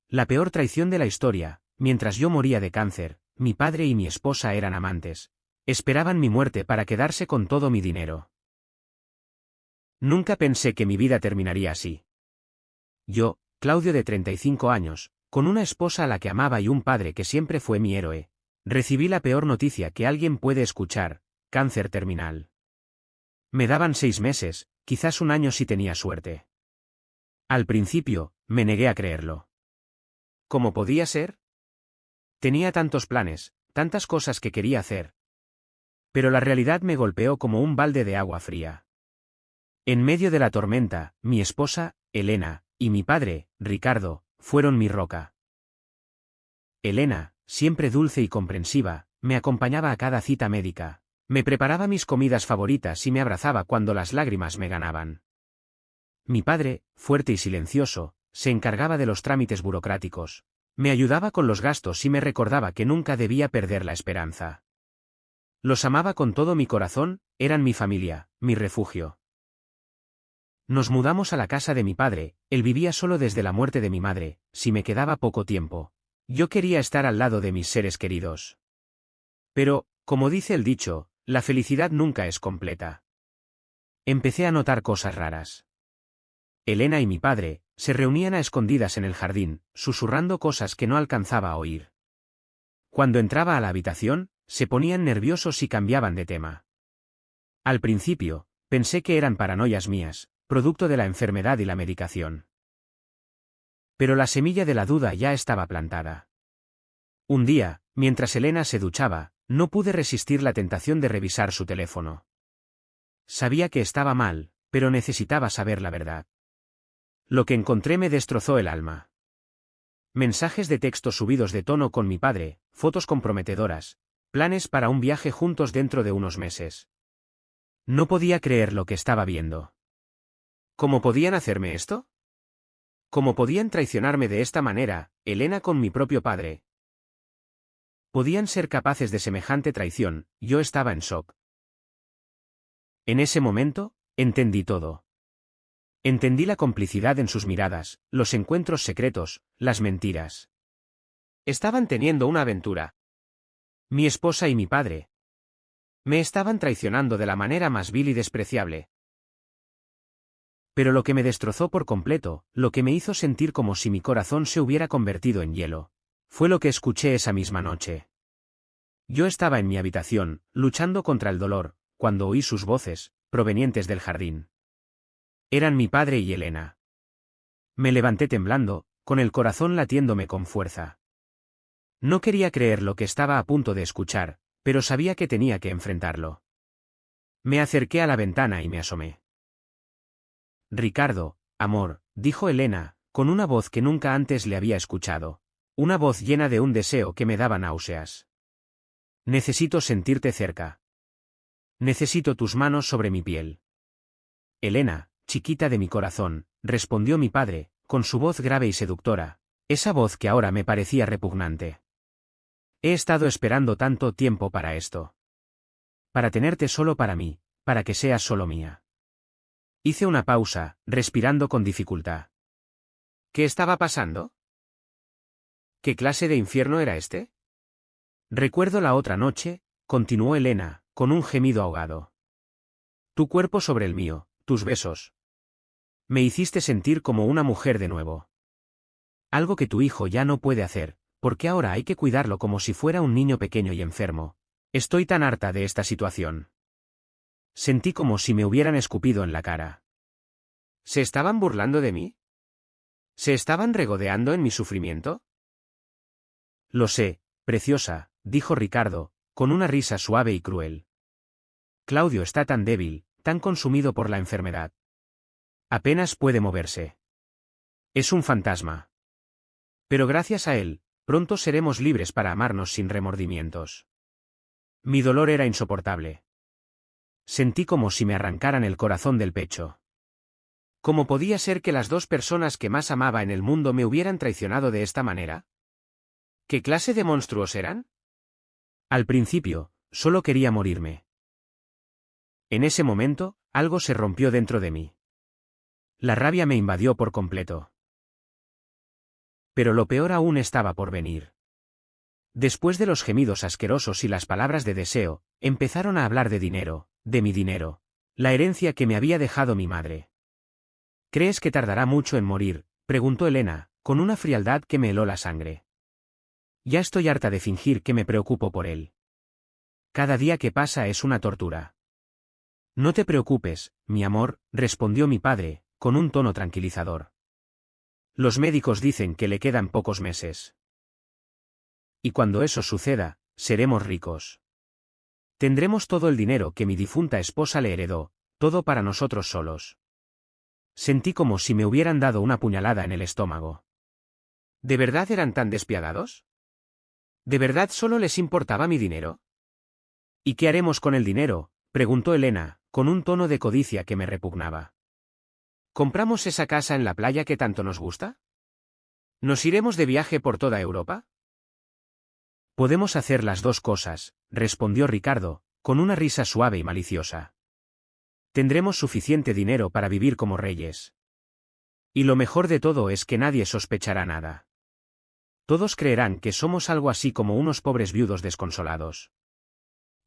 La peor traición de la historia. Mientras yo moría de cáncer, mi padre y mi esposa eran amantes. Esperaban mi muerte para quedarse con todo mi dinero. Nunca pensé que mi vida terminaría así. Yo, Claudio de 35 años, con una esposa a la que amaba y un padre que siempre fue mi héroe, recibí la peor noticia que alguien puede escuchar: cáncer terminal. Me daban 6 meses, quizás un año si tenía suerte. Al principio, me negué a creerlo. ¿Cómo podía ser? Tenía tantos planes, tantas cosas que quería hacer. Pero la realidad me golpeó como un balde de agua fría. En medio de la tormenta, mi esposa, Elena, y mi padre, Ricardo, fueron mi roca. Elena, siempre dulce y comprensiva, me acompañaba a cada cita médica, me preparaba mis comidas favoritas y me abrazaba cuando las lágrimas me ganaban. Mi padre, fuerte y silencioso, se encargaba de los trámites burocráticos, me ayudaba con los gastos y me recordaba que nunca debía perder la esperanza. Los amaba con todo mi corazón, eran mi familia, mi refugio. Nos mudamos a la casa de mi padre, él vivía solo desde la muerte de mi madre, si me quedaba poco tiempo. Yo quería estar al lado de mis seres queridos. Pero, como dice el dicho, la felicidad nunca es completa. Empecé a notar cosas raras. Elena y mi padre se reunían a escondidas en el jardín, susurrando cosas que no alcanzaba a oír. Cuando entraba a la habitación, se ponían nerviosos y cambiaban de tema. Al principio, pensé que eran paranoias mías, producto de la enfermedad y la medicación. Pero la semilla de la duda ya estaba plantada. Un día, mientras Elena se duchaba, no pude resistir la tentación de revisar su teléfono. Sabía que estaba mal, pero necesitaba saber la verdad. Lo que encontré me destrozó el alma. Mensajes de texto subidos de tono con mi padre, fotos comprometedoras, planes para un viaje juntos dentro de unos meses. No podía creer lo que estaba viendo. ¿Cómo podían hacerme esto? ¿Cómo podían traicionarme de esta manera, Elena con mi propio padre? ¿Podían ser capaces de semejante traición? Yo estaba en shock. En ese momento, entendí todo. Entendí la complicidad en sus miradas, los encuentros secretos, las mentiras. Estaban teniendo una aventura. Mi esposa y mi padre. Me estaban traicionando de la manera más vil y despreciable. Pero lo que me destrozó por completo, lo que me hizo sentir como si mi corazón se hubiera convertido en hielo, fue lo que escuché esa misma noche. Yo estaba en mi habitación, luchando contra el dolor, cuando oí sus voces, provenientes del jardín. Eran mi padre y Elena. Me levanté temblando, con el corazón latiéndome con fuerza. No quería creer lo que estaba a punto de escuchar, pero sabía que tenía que enfrentarlo. Me acerqué a la ventana y me asomé. Ricardo, amor, dijo Elena, con una voz que nunca antes le había escuchado. Una voz llena de un deseo que me daba náuseas. Necesito sentirte cerca. Necesito tus manos sobre mi piel. Elena, chiquita de mi corazón, respondió mi padre, con su voz grave y seductora, esa voz que ahora me parecía repugnante. He estado esperando tanto tiempo para esto. Para tenerte solo para mí, para que seas solo mía. Hice una pausa, respirando con dificultad. ¿Qué estaba pasando? ¿Qué clase de infierno era este? Recuerdo la otra noche, continuó Elena, con un gemido ahogado. Tu cuerpo sobre el mío, tus besos. Me hiciste sentir como una mujer de nuevo. Algo que tu hijo ya no puede hacer, porque ahora hay que cuidarlo como si fuera un niño pequeño y enfermo. Estoy tan harta de esta situación. Sentí como si me hubieran escupido en la cara. ¿Se estaban burlando de mí? ¿Se estaban regodeando en mi sufrimiento? Lo sé, preciosa, dijo Ricardo, con una risa suave y cruel. Claudio está tan débil, tan consumido por la enfermedad. Apenas puede moverse. Es un fantasma. Pero gracias a él, pronto seremos libres para amarnos sin remordimientos. Mi dolor era insoportable. Sentí como si me arrancaran el corazón del pecho. ¿Cómo podía ser que las dos personas que más amaba en el mundo me hubieran traicionado de esta manera? ¿Qué clase de monstruos eran? Al principio, solo quería morirme. En ese momento, algo se rompió dentro de mí. La rabia me invadió por completo. Pero lo peor aún estaba por venir. Después de los gemidos asquerosos y las palabras de deseo, empezaron a hablar de dinero, de mi dinero, la herencia que me había dejado mi madre. ¿Crees que tardará mucho en morir?, preguntó Elena, con una frialdad que me heló la sangre. Ya estoy harta de fingir que me preocupo por él. Cada día que pasa es una tortura. No te preocupes, mi amor, respondió mi padre, con un tono tranquilizador. Los médicos dicen que le quedan pocos meses. Y cuando eso suceda, seremos ricos. Tendremos todo el dinero que mi difunta esposa le heredó, todo para nosotros solos. Sentí como si me hubieran dado una puñalada en el estómago. ¿De verdad eran tan despiadados? ¿De verdad solo les importaba mi dinero? ¿Y qué haremos con el dinero?, preguntó Elena, con un tono de codicia que me repugnaba. ¿Compramos esa casa en la playa que tanto nos gusta? ¿Nos iremos de viaje por toda Europa? Podemos hacer las dos cosas, respondió Ricardo, con una risa suave y maliciosa. Tendremos suficiente dinero para vivir como reyes. Y lo mejor de todo es que nadie sospechará nada. Todos creerán que somos algo así como unos pobres viudos desconsolados.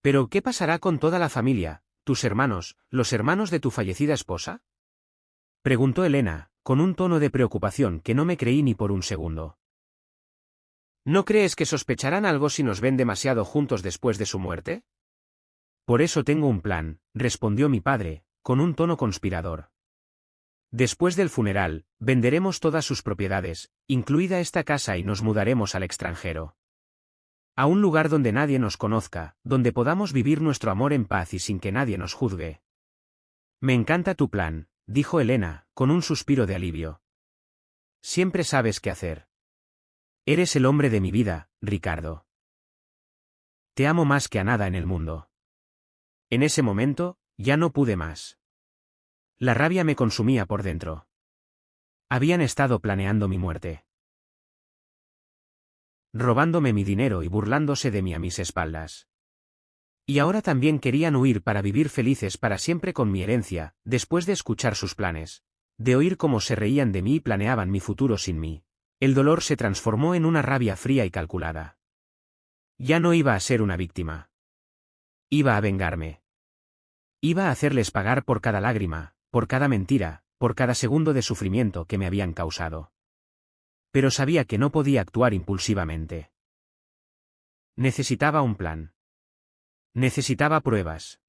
¿Pero qué pasará con toda la familia, tus hermanos, los hermanos de tu fallecida esposa?, preguntó Elena, con un tono de preocupación que no me creí ni por un segundo. ¿No crees que sospecharán algo si nos ven demasiado juntos después de su muerte? Por eso tengo un plan, respondió mi padre, con un tono conspirador. Después del funeral, venderemos todas sus propiedades, incluida esta casa, y nos mudaremos al extranjero. A un lugar donde nadie nos conozca, donde podamos vivir nuestro amor en paz y sin que nadie nos juzgue. Me encanta tu plan, dijo Elena, con un suspiro de alivio. Siempre sabes qué hacer. Eres el hombre de mi vida, Ricardo. Te amo más que a nada en el mundo. En ese momento, ya no pude más. La rabia me consumía por dentro. Habían estado planeando mi muerte. Robándome mi dinero y burlándose de mí a mis espaldas. Y ahora también querían huir para vivir felices para siempre con mi herencia, después de escuchar sus planes, de oír cómo se reían de mí y planeaban mi futuro sin mí. El dolor se transformó en una rabia fría y calculada. Ya no iba a ser una víctima. Iba a vengarme. Iba a hacerles pagar por cada lágrima, por cada mentira, por cada segundo de sufrimiento que me habían causado. Pero sabía que no podía actuar impulsivamente. Necesitaba un plan. Necesitaba pruebas.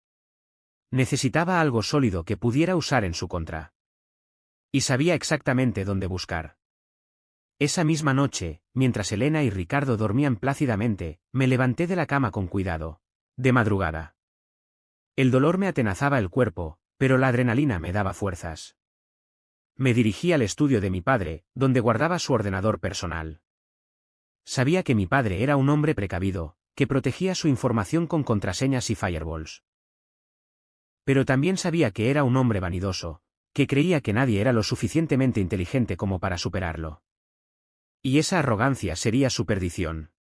Necesitaba algo sólido que pudiera usar en su contra. Y sabía exactamente dónde buscar. Esa misma noche, mientras Elena y Ricardo dormían plácidamente, me levanté de la cama con cuidado. De madrugada. El dolor me atenazaba el cuerpo, pero la adrenalina me daba fuerzas. Me dirigí al estudio de mi padre, donde guardaba su ordenador personal. Sabía que mi padre era un hombre precavido, que protegía su información con contraseñas y firewalls. Pero también sabía que era un hombre vanidoso, que creía que nadie era lo suficientemente inteligente como para superarlo. Y esa arrogancia sería su perdición.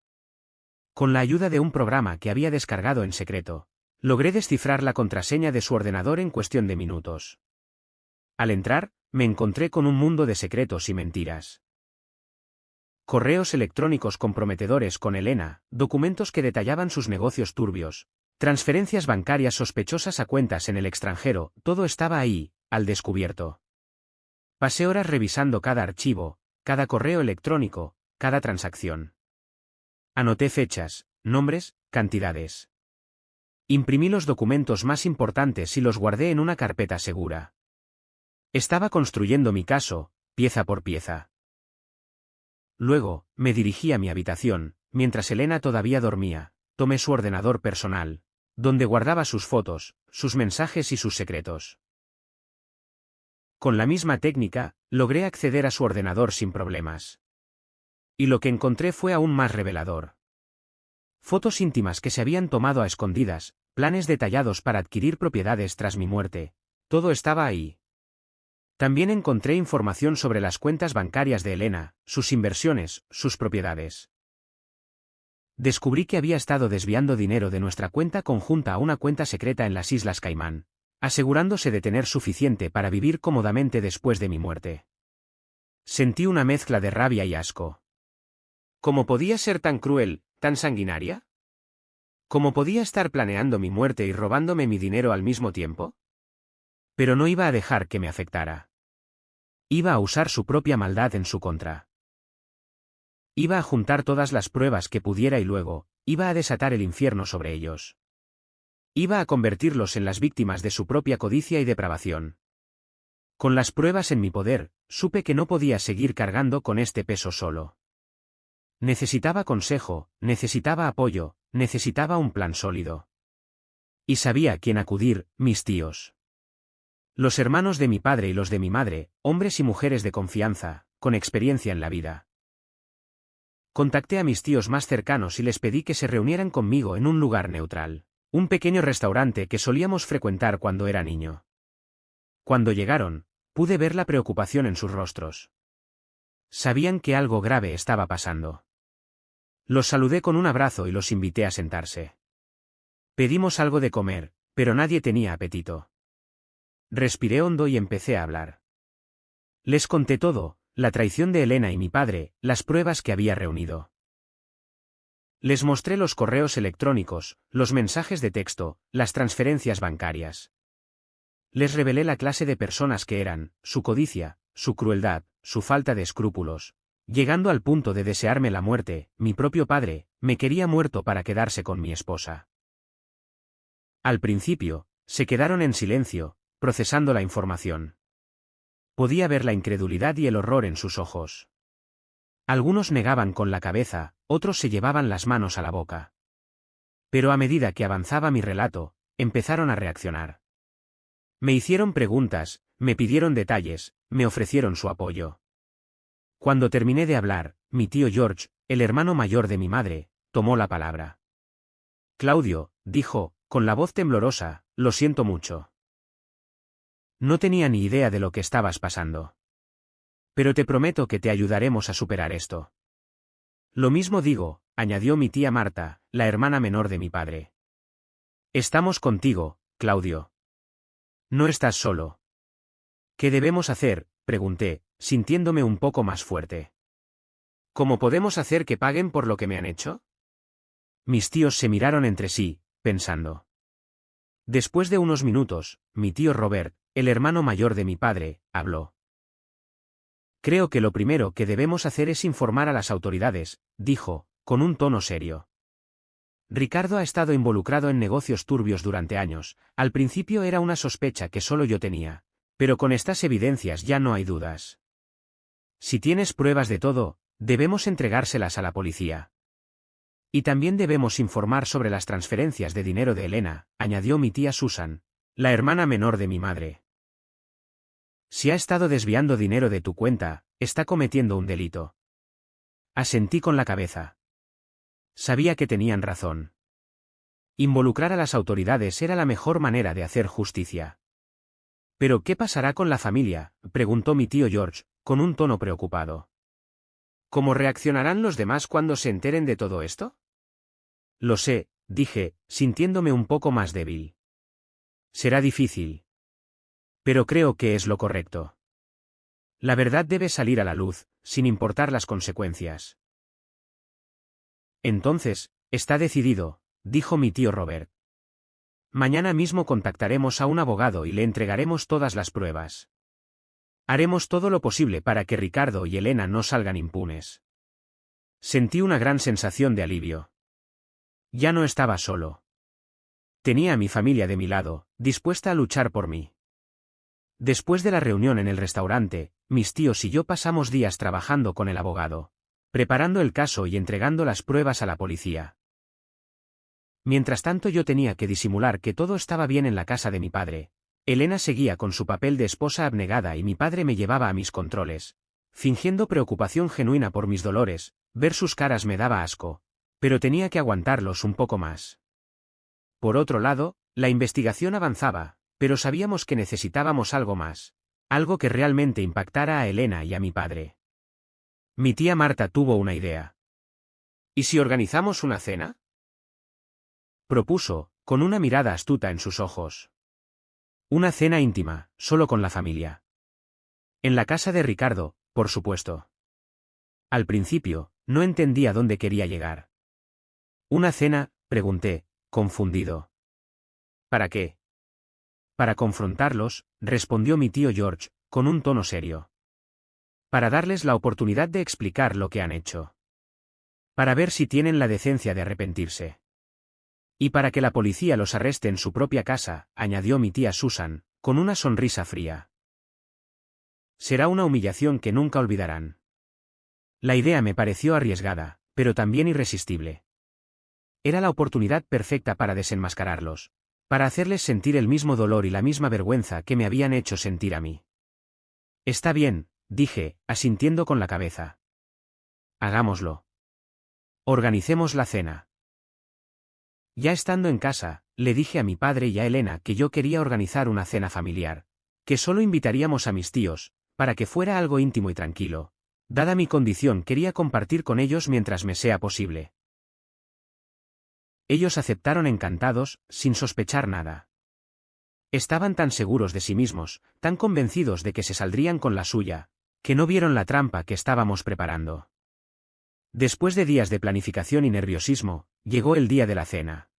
Con la ayuda de un programa que había descargado en secreto, logré descifrar la contraseña de su ordenador en cuestión de minutos. Al entrar, me encontré con un mundo de secretos y mentiras. Correos electrónicos comprometedores con Elena, documentos que detallaban sus negocios turbios, transferencias bancarias sospechosas a cuentas en el extranjero, todo estaba ahí, al descubierto. Pasé horas revisando cada archivo, cada correo electrónico, cada transacción. Anoté fechas, nombres, cantidades. Imprimí los documentos más importantes y los guardé en una carpeta segura. Estaba construyendo mi caso, pieza por pieza. Luego, me dirigí a mi habitación, mientras Elena todavía dormía, tomé su ordenador personal, donde guardaba sus fotos, sus mensajes y sus secretos. Con la misma técnica, logré acceder a su ordenador sin problemas. Y lo que encontré fue aún más revelador. Fotos íntimas que se habían tomado a escondidas, planes detallados para adquirir propiedades tras mi muerte, todo estaba ahí. También encontré información sobre las cuentas bancarias de Elena, sus inversiones, sus propiedades. Descubrí que había estado desviando dinero de nuestra cuenta conjunta a una cuenta secreta en las Islas Caimán, asegurándose de tener suficiente para vivir cómodamente después de mi muerte. Sentí una mezcla de rabia y asco. ¿Cómo podía ser tan cruel, tan sanguinaria? ¿Cómo podía estar planeando mi muerte y robándome mi dinero al mismo tiempo? Pero no iba a dejar que me afectara. Iba a usar su propia maldad en su contra. Iba a juntar todas las pruebas que pudiera y luego, iba a desatar el infierno sobre ellos. Iba a convertirlos en las víctimas de su propia codicia y depravación. Con las pruebas en mi poder, supe que no podía seguir cargando con este peso solo. Necesitaba consejo, necesitaba apoyo, necesitaba un plan sólido. Y sabía a quién acudir, mis tíos. Los hermanos de mi padre y los de mi madre, hombres y mujeres de confianza, con experiencia en la vida. Contacté a mis tíos más cercanos y les pedí que se reunieran conmigo en un lugar neutral, un pequeño restaurante que solíamos frecuentar cuando era niño. Cuando llegaron, pude ver la preocupación en sus rostros. Sabían que algo grave estaba pasando. Los saludé con un abrazo y los invité a sentarse. Pedimos algo de comer, pero nadie tenía apetito. Respiré hondo y empecé a hablar. Les conté todo, la traición de Elena y mi padre, las pruebas que había reunido. Les mostré los correos electrónicos, los mensajes de texto, las transferencias bancarias. Les revelé la clase de personas que eran, su codicia, su crueldad, su falta de escrúpulos, llegando al punto de desearme la muerte. Mi propio padre me quería muerto para quedarse con mi esposa. Al principio, se quedaron en silencio, procesando la información. Podía ver la incredulidad y el horror en sus ojos. Algunos negaban con la cabeza, otros se llevaban las manos a la boca. Pero a medida que avanzaba mi relato, empezaron a reaccionar. Me hicieron preguntas, me pidieron detalles, me ofrecieron su apoyo. Cuando terminé de hablar, mi tío George, el hermano mayor de mi madre, tomó la palabra. Claudio, dijo, con la voz temblorosa, lo siento mucho. No tenía ni idea de lo que estabas pasando. Pero te prometo que te ayudaremos a superar esto. Lo mismo digo, añadió mi tía Marta, la hermana menor de mi padre. Estamos contigo, Claudio. No estás solo. ¿Qué debemos hacer?, pregunté, sintiéndome un poco más fuerte. ¿Cómo podemos hacer que paguen por lo que me han hecho? Mis tíos se miraron entre sí, pensando. Después de unos minutos, mi tío Robert, el hermano mayor de mi padre, habló. Creo que lo primero que debemos hacer es informar a las autoridades, dijo, con un tono serio. Ricardo ha estado involucrado en negocios turbios durante años. Al principio era una sospecha que solo yo tenía, pero con estas evidencias ya no hay dudas. Si tienes pruebas de todo, debemos entregárselas a la policía. Y también debemos informar sobre las transferencias de dinero de Elena, añadió mi tía Susan, la hermana menor de mi madre. Si ha estado desviando dinero de tu cuenta, está cometiendo un delito. Asentí con la cabeza. Sabía que tenían razón. Involucrar a las autoridades era la mejor manera de hacer justicia. ¿Pero qué pasará con la familia?, preguntó mi tío George, con un tono preocupado. ¿Cómo reaccionarán los demás cuando se enteren de todo esto? Lo sé, dije, sintiéndome un poco más débil. Será difícil. Pero creo que es lo correcto. La verdad debe salir a la luz, sin importar las consecuencias. Entonces, está decidido, dijo mi tío Robert. Mañana mismo contactaremos a un abogado y le entregaremos todas las pruebas. Haremos todo lo posible para que Ricardo y Elena no salgan impunes. Sentí una gran sensación de alivio. Ya no estaba solo. Tenía a mi familia de mi lado, dispuesta a luchar por mí. Después de la reunión en el restaurante, mis tíos y yo pasamos días trabajando con el abogado, preparando el caso y entregando las pruebas a la policía. Mientras tanto yo tenía que disimular que todo estaba bien en la casa de mi padre. Elena seguía con su papel de esposa abnegada y mi padre me llevaba a mis controles, fingiendo preocupación genuina por mis dolores. Ver sus caras me daba asco, pero tenía que aguantarlos un poco más. Por otro lado, la investigación avanzaba, pero sabíamos que necesitábamos algo más, algo que realmente impactara a Elena y a mi padre. Mi tía Marta tuvo una idea. ¿Y si organizamos una cena?, propuso, con una mirada astuta en sus ojos. Una cena íntima, solo con la familia. En la casa de Ricardo, por supuesto. Al principio, no entendía dónde quería llegar. ¿Una cena?, pregunté, confundido. ¿Para qué? Para confrontarlos, respondió mi tío George, con un tono serio. Para darles la oportunidad de explicar lo que han hecho. Para ver si tienen la decencia de arrepentirse. Y para que la policía los arreste en su propia casa, añadió mi tía Susan, con una sonrisa fría. Será una humillación que nunca olvidarán. La idea me pareció arriesgada, pero también irresistible. Era la oportunidad perfecta para desenmascararlos, para hacerles sentir el mismo dolor y la misma vergüenza que me habían hecho sentir a mí. Está bien, dije, asintiendo con la cabeza. Hagámoslo. Organicemos la cena. Ya estando en casa, le dije a mi padre y a Elena que yo quería organizar una cena familiar, que solo invitaríamos a mis tíos, para que fuera algo íntimo y tranquilo. Dada mi condición, quería compartir con ellos mientras me sea posible. Ellos aceptaron encantados, sin sospechar nada. Estaban tan seguros de sí mismos, tan convencidos de que se saldrían con la suya, que no vieron la trampa que estábamos preparando. Después de días de planificación y nerviosismo, llegó el día de la cena.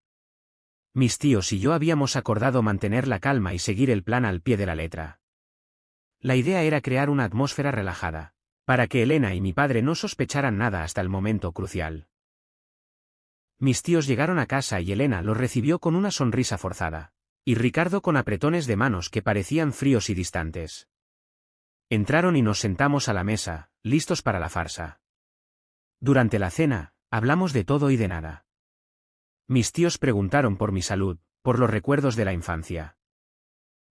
Mis tíos y yo habíamos acordado mantener la calma y seguir el plan al pie de la letra. La idea era crear una atmósfera relajada, para que Elena y mi padre no sospecharan nada hasta el momento crucial. Mis tíos llegaron a casa y Elena los recibió con una sonrisa forzada, y Ricardo con apretones de manos que parecían fríos y distantes. Entraron y nos sentamos a la mesa, listos para la farsa. Durante la cena, hablamos de todo y de nada. Mis tíos preguntaron por mi salud, por los recuerdos de la infancia.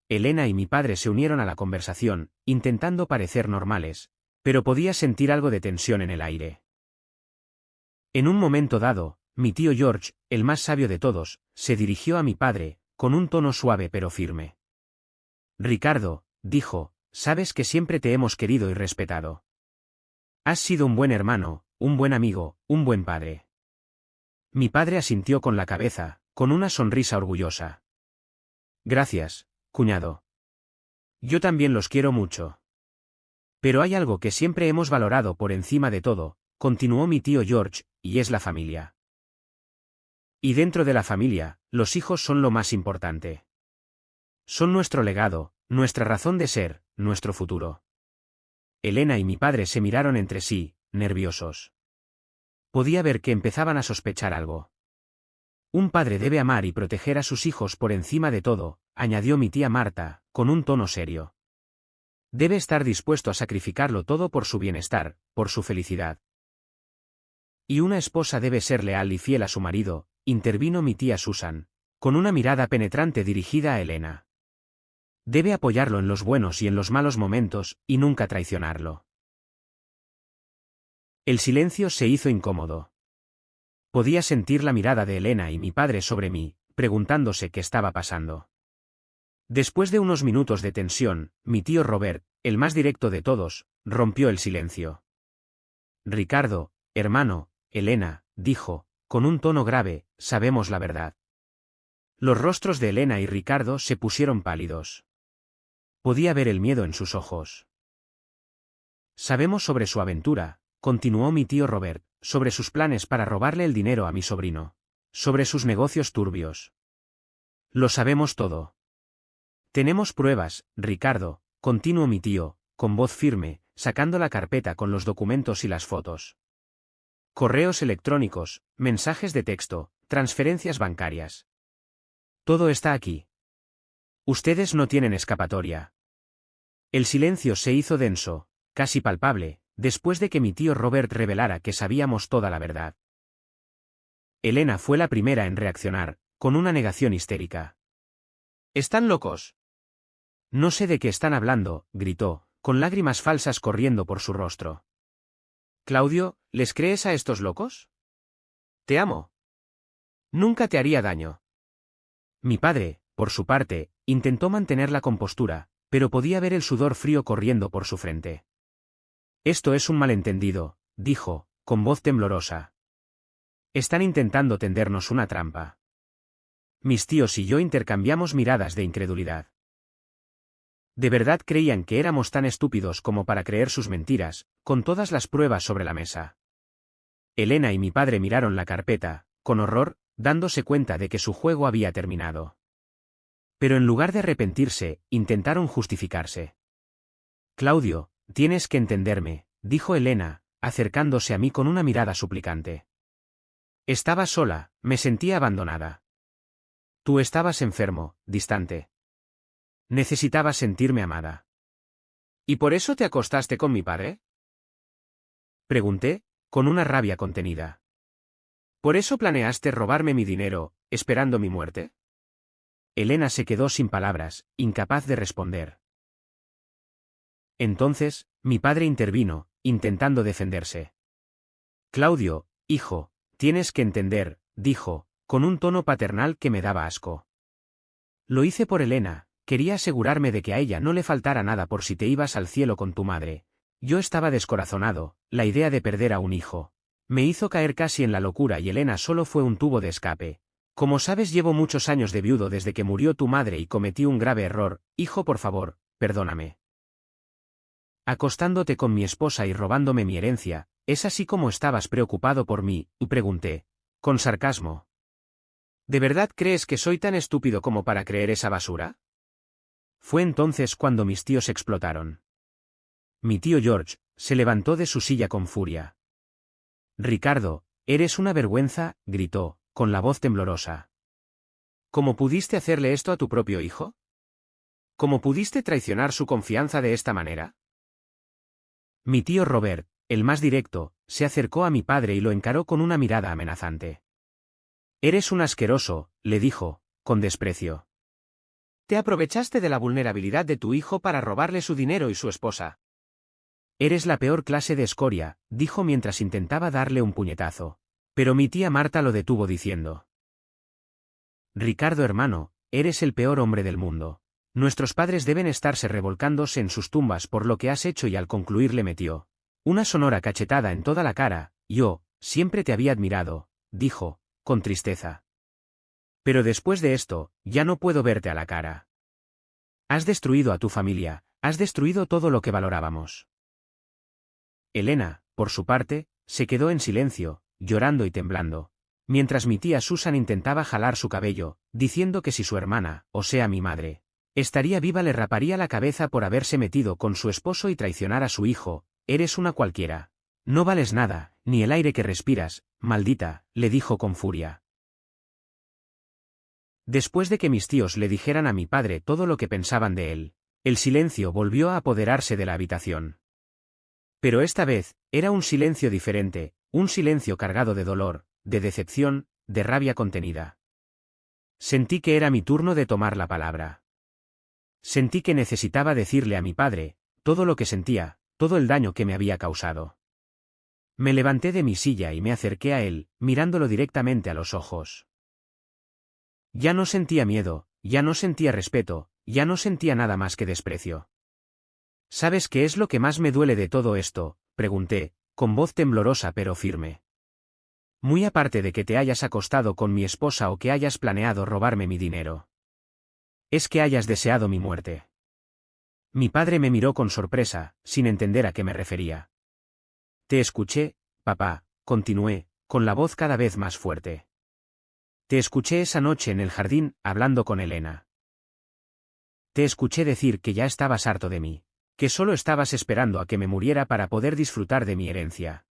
Elena y mi padre se unieron a la conversación, intentando parecer normales, pero podía sentir algo de tensión en el aire. En un momento dado, mi tío George, el más sabio de todos, se dirigió a mi padre, con un tono suave pero firme. Ricardo, dijo, sabes que siempre te hemos querido y respetado. Has sido un buen hermano, un buen amigo, un buen padre. Mi padre asintió con la cabeza, con una sonrisa orgullosa. Gracias, cuñado. Yo también los quiero mucho. Pero hay algo que siempre hemos valorado por encima de todo, continuó mi tío George, y es la familia. Y dentro de la familia, los hijos son lo más importante. Son nuestro legado, nuestra razón de ser, nuestro futuro. Elena y mi padre se miraron entre sí, nerviosos. Podía ver que empezaban a sospechar algo. Un padre debe amar y proteger a sus hijos por encima de todo, añadió mi tía Marta, con un tono serio. Debe estar dispuesto a sacrificarlo todo por su bienestar, por su felicidad. Y una esposa debe ser leal y fiel a su marido, intervino mi tía Susan, con una mirada penetrante dirigida a Elena. Debe apoyarlo en los buenos y en los malos momentos, y nunca traicionarlo. El silencio se hizo incómodo. Podía sentir la mirada de Elena y mi padre sobre mí, preguntándose qué estaba pasando. Después de unos minutos de tensión, mi tío Robert, el más directo de todos, rompió el silencio. Ricardo, hermano, Elena, dijo, con un tono grave, sabemos la verdad. Los rostros de Elena y Ricardo se pusieron pálidos. Podía ver el miedo en sus ojos. Sabemos sobre su aventura, continuó mi tío Robert, sobre sus planes para robarle el dinero a mi sobrino. Sobre sus negocios turbios. Lo sabemos todo. Tenemos pruebas, Ricardo, continuó mi tío, con voz firme, sacando la carpeta con los documentos y las fotos. Correos electrónicos, mensajes de texto, transferencias bancarias. Todo está aquí. Ustedes no tienen escapatoria. El silencio se hizo denso, casi palpable, después de que mi tío Robert revelara que sabíamos toda la verdad. Elena fue la primera en reaccionar, con una negación histérica. ¿Están locos? No sé de qué están hablando, gritó, con lágrimas falsas corriendo por su rostro. Claudio, ¿les crees a estos locos? Te amo. Nunca te haría daño. Mi padre, por su parte, intentó mantener la compostura, pero podía ver el sudor frío corriendo por su frente. Esto es un malentendido, dijo, con voz temblorosa. Están intentando tendernos una trampa. Mis tíos y yo intercambiamos miradas de incredulidad. ¿De verdad creían que éramos tan estúpidos como para creer sus mentiras, con todas las pruebas sobre la mesa? Elena y mi padre miraron la carpeta, con horror, dándose cuenta de que su juego había terminado. Pero en lugar de arrepentirse, intentaron justificarse. Claudio, tienes que entenderme, dijo Elena, acercándose a mí con una mirada suplicante. Estaba sola, me sentía abandonada. Tú estabas enfermo, distante. Necesitaba sentirme amada. ¿Y por eso te acostaste con mi padre? Pregunté, con una rabia contenida. ¿Por eso planeaste robarme mi dinero, esperando mi muerte? Elena se quedó sin palabras, incapaz de responder. Entonces, mi padre intervino, intentando defenderse. Claudio, hijo, tienes que entender, dijo, con un tono paternal que me daba asco. Lo hice por Elena, quería asegurarme de que a ella no le faltara nada por si te ibas al cielo con tu madre. Yo estaba descorazonado, la idea de perder a un hijo me hizo caer casi en la locura y Elena solo fue un tubo de escape. Como sabes, llevo muchos años de viudo desde que murió tu madre y cometí un grave error. Hijo, por favor, perdóname. Acostándote con mi esposa y robándome mi herencia, ¿es así como estabas preocupado por mí? Y pregunté, con sarcasmo. ¿De verdad crees que soy tan estúpido como para creer esa basura? Fue entonces cuando mis tíos explotaron. Mi tío George se levantó de su silla con furia. Ricardo, eres una vergüenza, gritó, con la voz temblorosa. ¿Cómo pudiste hacerle esto a tu propio hijo? ¿Cómo pudiste traicionar su confianza de esta manera? Mi tío Robert, el más directo, se acercó a mi padre y lo encaró con una mirada amenazante. Eres un asqueroso, le dijo, con desprecio. Te aprovechaste de la vulnerabilidad de tu hijo para robarle su dinero y su esposa. Eres la peor clase de escoria, dijo mientras intentaba darle un puñetazo. Pero mi tía Marta lo detuvo diciendo. Ricardo, hermano, eres el peor hombre del mundo. Nuestros padres deben estarse revolcándose en sus tumbas por lo que has hecho, y al concluir le metió una sonora cachetada en toda la cara. Yo, siempre te había admirado, dijo, con tristeza. Pero después de esto, ya no puedo verte a la cara. Has destruido a tu familia, has destruido todo lo que valorábamos. Elena, por su parte, se quedó en silencio, llorando y temblando, mientras mi tía Susan intentaba jalar su cabello, diciendo que si su hermana, o sea mi madre, estaría viva le raparía la cabeza por haberse metido con su esposo y traicionar a su hijo. Eres una cualquiera. No vales nada, ni el aire que respiras, maldita, le dijo con furia. Después de que mis tíos le dijeran a mi padre todo lo que pensaban de él, el silencio volvió a apoderarse de la habitación. Pero esta vez, era un silencio diferente, un silencio cargado de dolor, de decepción, de rabia contenida. Sentí que era mi turno de tomar la palabra. Sentí que necesitaba decirle a mi padre todo lo que sentía, todo el daño que me había causado. Me levanté de mi silla y me acerqué a él, mirándolo directamente a los ojos. Ya no sentía miedo, ya no sentía respeto, ya no sentía nada más que desprecio. ¿Sabes qué es lo que más me duele de todo esto?, pregunté, con voz temblorosa pero firme. Muy aparte de que te hayas acostado con mi esposa o que hayas planeado robarme mi dinero. Es que hayas deseado mi muerte. Mi padre me miró con sorpresa, sin entender a qué me refería. Te escuché, papá, continué, con la voz cada vez más fuerte. Te escuché esa noche en el jardín, hablando con Elena. Te escuché decir que ya estabas harto de mí, que solo estabas esperando a que me muriera para poder disfrutar de mi herencia.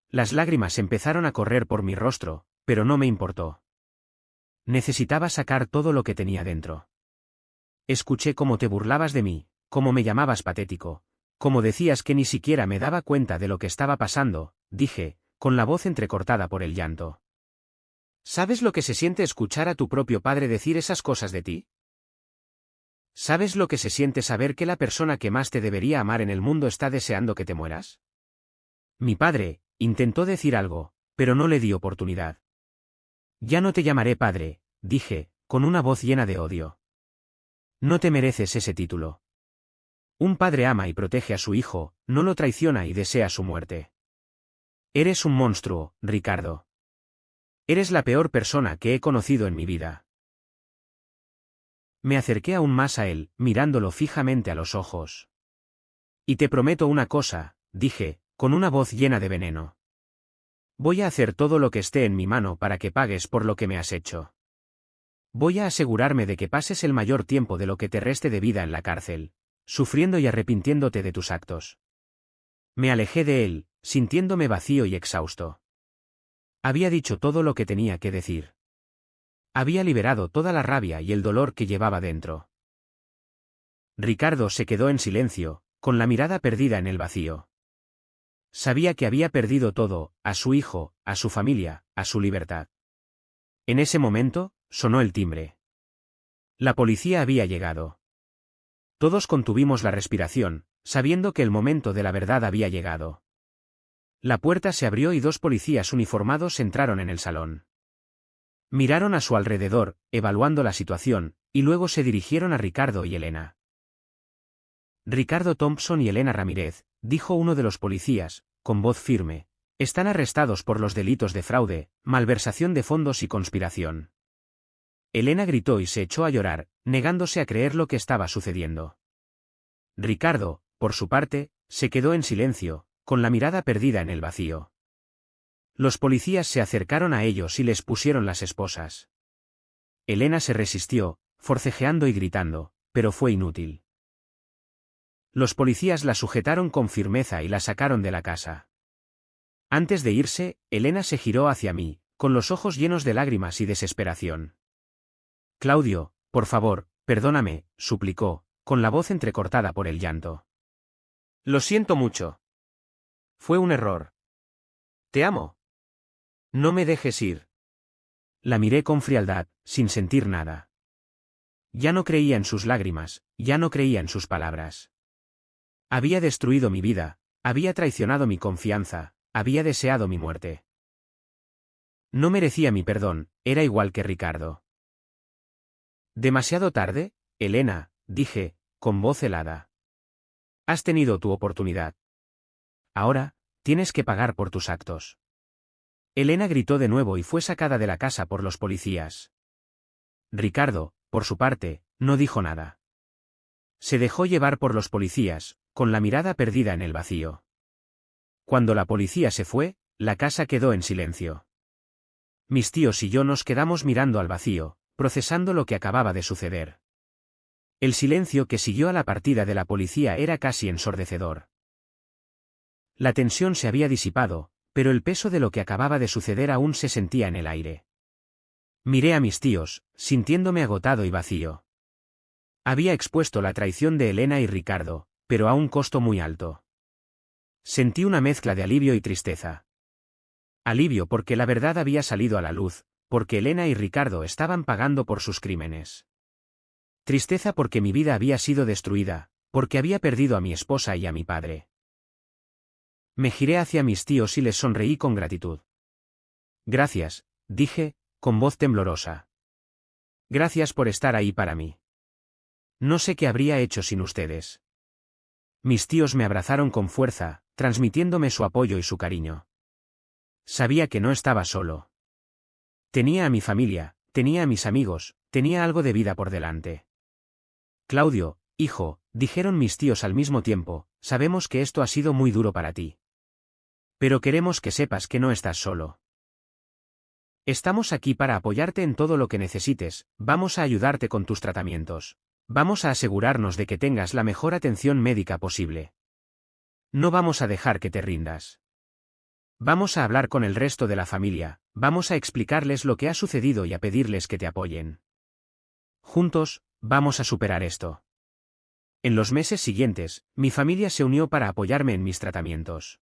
Las lágrimas empezaron a correr por mi rostro, pero no me importó. Necesitaba sacar todo lo que tenía dentro. Escuché cómo te burlabas de mí, cómo me llamabas patético, cómo decías que ni siquiera me daba cuenta de lo que estaba pasando, dije, con la voz entrecortada por el llanto. ¿Sabes lo que se siente escuchar a tu propio padre decir esas cosas de ti? ¿Sabes lo que se siente saber que la persona que más te debería amar en el mundo está deseando que te mueras? Mi padre intentó decir algo, pero no le di oportunidad. Ya no te llamaré padre, dije, con una voz llena de odio. No te mereces ese título. Un padre ama y protege a su hijo, no lo traiciona y desea su muerte. Eres un monstruo, Ricardo. Eres la peor persona que he conocido en mi vida. Me acerqué aún más a él, mirándolo fijamente a los ojos. Y te prometo una cosa, dije, con una voz llena de veneno. Voy a hacer todo lo que esté en mi mano para que pagues por lo que me has hecho. Voy a asegurarme de que pases el mayor tiempo de lo que te reste de vida en la cárcel, sufriendo y arrepintiéndote de tus actos. Me alejé de él, sintiéndome vacío y exhausto. Había dicho todo lo que tenía que decir. Había liberado toda la rabia y el dolor que llevaba dentro. Ricardo se quedó en silencio, con la mirada perdida en el vacío. Sabía que había perdido todo, a su hijo, a su familia, a su libertad. En ese momento, sonó el timbre. La policía había llegado. Todos contuvimos la respiración, sabiendo que el momento de la verdad había llegado. La puerta se abrió y dos policías uniformados entraron en el salón. Miraron a su alrededor, evaluando la situación, y luego se dirigieron a Ricardo y Elena. Ricardo Thompson y Elena Ramírez, dijo uno de los policías, con voz firme, están arrestados por los delitos de fraude, malversación de fondos y conspiración. Elena gritó y se echó a llorar, negándose a creer lo que estaba sucediendo. Ricardo, por su parte, se quedó en silencio, con la mirada perdida en el vacío. Los policías se acercaron a ellos y les pusieron las esposas. Elena se resistió, forcejeando y gritando, pero fue inútil. Los policías la sujetaron con firmeza y la sacaron de la casa. Antes de irse, Elena se giró hacia mí, con los ojos llenos de lágrimas y desesperación. Claudio, por favor, perdóname, suplicó, con la voz entrecortada por el llanto. Lo siento mucho. Fue un error. Te amo. No me dejes ir. La miré con frialdad, sin sentir nada. Ya no creía en sus lágrimas, ya no creía en sus palabras. Había destruido mi vida, había traicionado mi confianza, había deseado mi muerte. No merecía mi perdón, era igual que Ricardo. Demasiado tarde, Elena, dije, con voz helada. Has tenido tu oportunidad. Ahora, tienes que pagar por tus actos. Elena gritó de nuevo y fue sacada de la casa por los policías. Ricardo, por su parte, no dijo nada. Se dejó llevar por los policías, con la mirada perdida en el vacío. Cuando la policía se fue, la casa quedó en silencio. Mis tíos y yo nos quedamos mirando al vacío, procesando lo que acababa de suceder. El silencio que siguió a la partida de la policía era casi ensordecedor. La tensión se había disipado, pero el peso de lo que acababa de suceder aún se sentía en el aire. Miré a mis tíos, sintiéndome agotado y vacío. Había expuesto la traición de Elena y Ricardo, pero a un costo muy alto. Sentí una mezcla de alivio y tristeza. Alivio porque la verdad había salido a la luz, porque Elena y Ricardo estaban pagando por sus crímenes. Tristeza porque mi vida había sido destruida, porque había perdido a mi esposa y a mi padre. Me giré hacia mis tíos y les sonreí con gratitud. Gracias, dije, con voz temblorosa. Gracias por estar ahí para mí. No sé qué habría hecho sin ustedes. Mis tíos me abrazaron con fuerza, transmitiéndome su apoyo y su cariño. Sabía que no estaba solo. Tenía a mi familia, tenía a mis amigos, tenía algo de vida por delante. Claudio, hijo, dijeron mis tíos al mismo tiempo, sabemos que esto ha sido muy duro para ti. Pero queremos que sepas que no estás solo. Estamos aquí para apoyarte en todo lo que necesites, vamos a ayudarte con tus tratamientos. Vamos a asegurarnos de que tengas la mejor atención médica posible. No vamos a dejar que te rindas. Vamos a hablar con el resto de la familia, vamos a explicarles lo que ha sucedido y a pedirles que te apoyen. Juntos, vamos a superar esto. En los meses siguientes, mi familia se unió para apoyarme en mis tratamientos.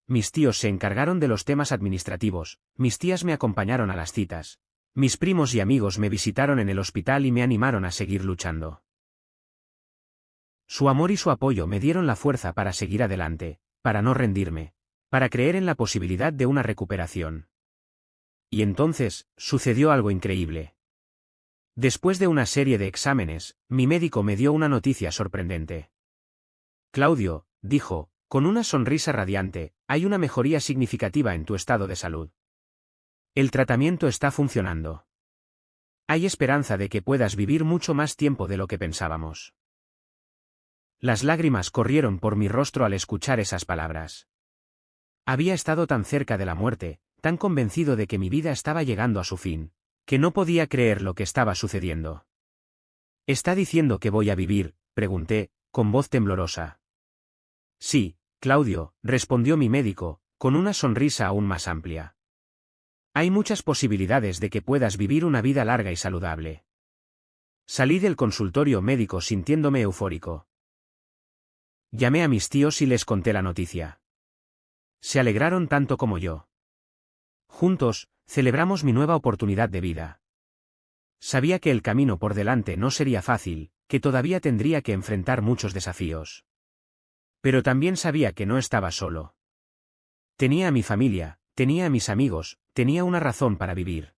Mis tíos se encargaron de los temas administrativos, mis tías me acompañaron a las citas. Mis primos y amigos me visitaron en el hospital y me animaron a seguir luchando. Su amor y su apoyo me dieron la fuerza para seguir adelante, para no rendirme, para creer en la posibilidad de una recuperación. Y entonces, sucedió algo increíble. Después de una serie de exámenes, mi médico me dio una noticia sorprendente. Claudio, dijo, con una sonrisa radiante, hay una mejoría significativa en tu estado de salud. El tratamiento está funcionando. Hay esperanza de que puedas vivir mucho más tiempo de lo que pensábamos. Las lágrimas corrieron por mi rostro al escuchar esas palabras. Había estado tan cerca de la muerte, tan convencido de que mi vida estaba llegando a su fin, que no podía creer lo que estaba sucediendo. ¿Está diciendo que voy a vivir?, pregunté, con voz temblorosa. Sí, Claudio, respondió mi médico, con una sonrisa aún más amplia. Hay muchas posibilidades de que puedas vivir una vida larga y saludable. Salí del consultorio médico sintiéndome eufórico. Llamé a mis tíos y les conté la noticia. Se alegraron tanto como yo. Juntos, celebramos mi nueva oportunidad de vida. Sabía que el camino por delante no sería fácil, que todavía tendría que enfrentar muchos desafíos. Pero también sabía que no estaba solo. Tenía a mi familia, tenía a mis amigos, tenía una razón para vivir.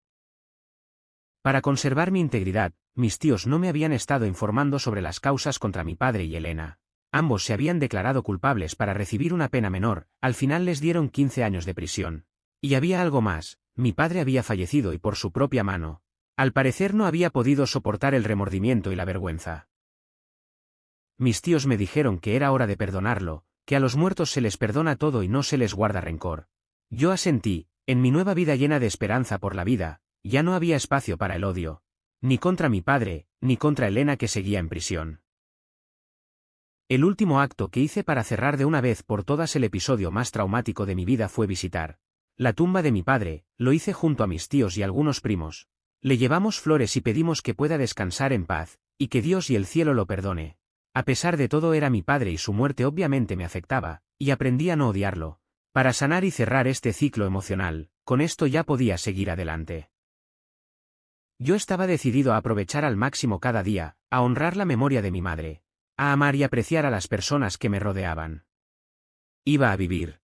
Para conservar mi integridad, mis tíos no me habían estado informando sobre las causas contra mi padre y Elena. Ambos se habían declarado culpables para recibir una pena menor, al final les dieron 15 años de prisión. Y había algo más, mi padre había fallecido y por su propia mano. Al parecer no había podido soportar el remordimiento y la vergüenza. Mis tíos me dijeron que era hora de perdonarlo, que a los muertos se les perdona todo y no se les guarda rencor. Yo asentí, en mi nueva vida llena de esperanza por la vida, ya no había espacio para el odio. Ni contra mi padre, ni contra Elena que seguía en prisión. El último acto que hice para cerrar de una vez por todas el episodio más traumático de mi vida fue visitar la tumba de mi padre. Lo hice junto a mis tíos y algunos primos. Le llevamos flores y pedimos que pueda descansar en paz, y que Dios y el cielo lo perdone. A pesar de todo era mi padre y su muerte obviamente me afectaba, y aprendí a no odiarlo. Para sanar y cerrar este ciclo emocional, con esto ya podía seguir adelante. Yo estaba decidido a aprovechar al máximo cada día, a honrar la memoria de mi madre, a amar y apreciar a las personas que me rodeaban. Iba a vivir.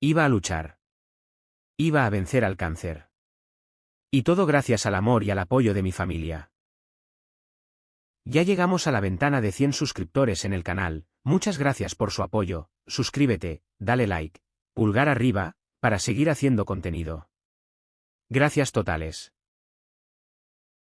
Iba a luchar. Iba a vencer al cáncer. Y todo gracias al amor y al apoyo de mi familia. Ya llegamos a la ventana de 100 suscriptores en el canal. Muchas gracias por su apoyo. Suscríbete, dale like, pulgar arriba, para seguir haciendo contenido. Gracias totales.